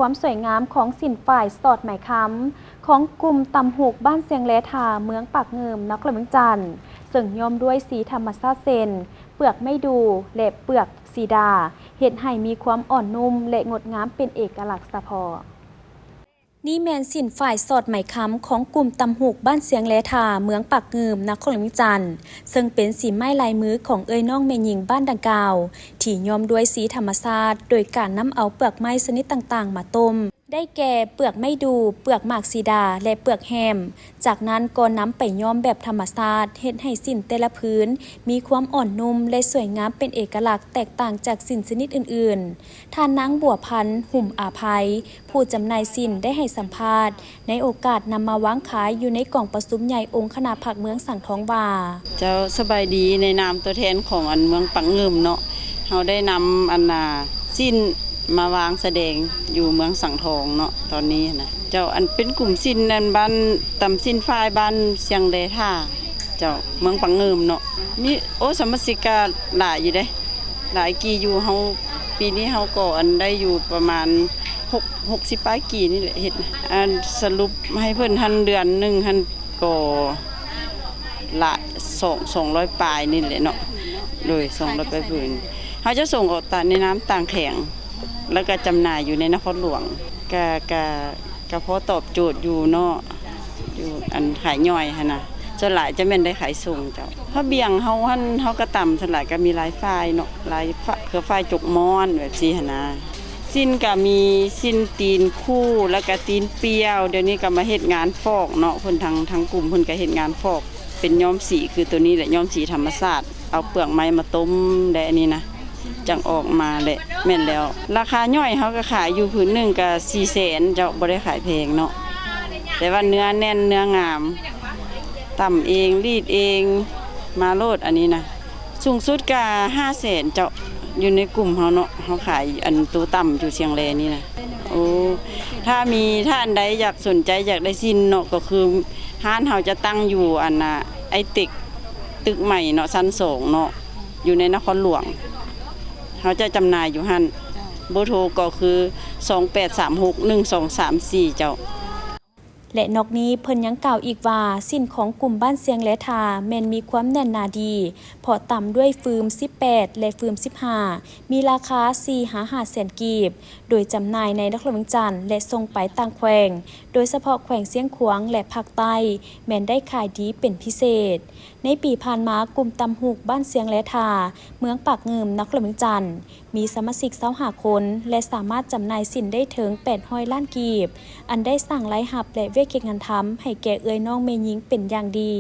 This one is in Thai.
ความสวยงามของสินฝ่ายสอดไหมค้ำของกลุ่มตำหูกบ้านเซียงเลทาเมืองปากเงิมนครเมืองจันทร์ซึ่งย้อมด้วยสีธรรมชาติเซนเปลือกไม่ดูและเปลือกสีดาเห็นให้มีความอ่อนนุ่มและงดงามเป็นเอกลักษณ์เฉพาะนี่แมนสินฝ่ายสอดไหมค้ำของกลุ่มตำหูกบ้านเสียงเลทาเมืองปากเงิมนครเมืองจันทร์ซึ่งเป็นสีไม้ลายมือของเอ้ยน้องแม่หญิงบ้านดังกล่าวที่ย้อมด้วยสีธรรมชาติโดยการนำเอาเปลือกไม้ชนิดต่างๆมาต้มได้แก่เปลือกไม่ดูเปลือกหมากซีดาและเปลือกแฮมจากนั้นก็นำไปย้อมแบบธรรมชาติเฮ็ดให้สินแต่ละพื้นมีความอ่อนนุ่มและสวยงามเป็นเอกลักษณ์แตกต่างจากสินชนิดอื่นๆท่านนางบัวพันธ์หุ่มอาภัยผู้จำหน่ายสินได้ให้สัมภาษณ์ในโอกาสนำมาวางขายอยู่ในกล่องประชุมใหญ่องค์คณะผักเมืองสังทองว่าเจ้าสบายดีในนามตัวแทนของอันเมืองปังเงิมเนาะเราได้นำอันสิ้นมาวางแสดงอยู่เมืองสังทองเนาะตอนนี้นะเจ้าอันเป็นกลุ่มสิ้นนันบ้านตำสิ้นฝ้ายบ้านเสียงเลท่าเจ้าเมืองปังเงิมเนาะมีสมาชิกหลายอยู่เด้หลายกี่อยู่เฮาปีนี้เฮาก็อันได้อยู่ประมาณ60ปลายกี่นี่แหละเฮ็ดอันสรุปให้เพิ่นทันเดือนนึงทันก็ละ200ปลายนี่แหละเนาะโดย200ปลายพื้นเขาจะส่งออกตในน้ำต่างแข็งแล้วก็จำหน่ายอยู่ในนครหลวงก็พอตอบโจทย์อยู่เนาะอยู่อันขายย่อยหั่นน่ะส่วนหลายจะแม่นได้ขายส่งเจ้าเพราะเบี่ยงเฮาก็ต่ำส่วนหลายก็มีหลายฝ่ายเนาะหลายเครือฝ่ายจกม้อนแบบซี่หั่นน่ะสิ้นก็มีสิ้นตีนคู่แล้วก็ตีนเปียวเดี๋ยวนี้ก็มาเฮ็ดงานฟอกเนาะเพิ่นทางกลุ่มเพิ่นก็เฮ็ดงานฟอกเป็นย้อมสีคือตัวนี้แหละย้อมสีธรรมชาติเอาเปลือกไม้มาต้มได้อันนี้นะจังออกมาแหละแม่นแล้วราคาย่อยเขาก็ขายอยู่ผืนหนึ่งก็400,000เจ้าบ่ได้ขายแพงเนาะแต่ว่าเนื้อแน่นเนื้องามต่ำเองรีดเองมาโลดอันนี้นะสูงสุดก็500,000เจ้าอยู่ในกลุ่มเขาเนาะเขาขายอันตัวต่ำอยู่เชียงแลนี่นะถ้าอันใดอยากสนใจอยากได้สิ้นเนาะก็คือห้านเขาจะตั้งอยู่อันไอติกตึกใหม่เนาะชั้น2เนาะอยู่ในนครหลวงเขาจะจำหน่ายอยู่หั่นเบอร์โทรก็คือ28361234เจ้าและนอกนี้เพิ่นยังกล่าวอีกว่าสินของกลุ่มบ้านเสียงและทาแม่นมีความแน่นหนาดีเพราะต่ำด้วยฟืม18และฟืม15มีราคา4-5 แสนกีบโดยจำหน่ายในนครเมืองจันทร์และส่งไปต่างแขวงโดยเฉพาะแขวงเสียงขวางและภาคใต้แม่นได้ขายดีเป็นพิเศษในปีผ่านมากลุ่มตำหูกบ้านเสียงและทาเมืองปากเงิมนครเมืองจันทร์มีสมาชิก25คนและสามารถจำหน่ายสินได้ถึง800 ล้านกีบอันได้สั่งไล่หับและเวกเก็บงานทำให้แก่เอ้ยน้องเมยิงเป็นอย่างดี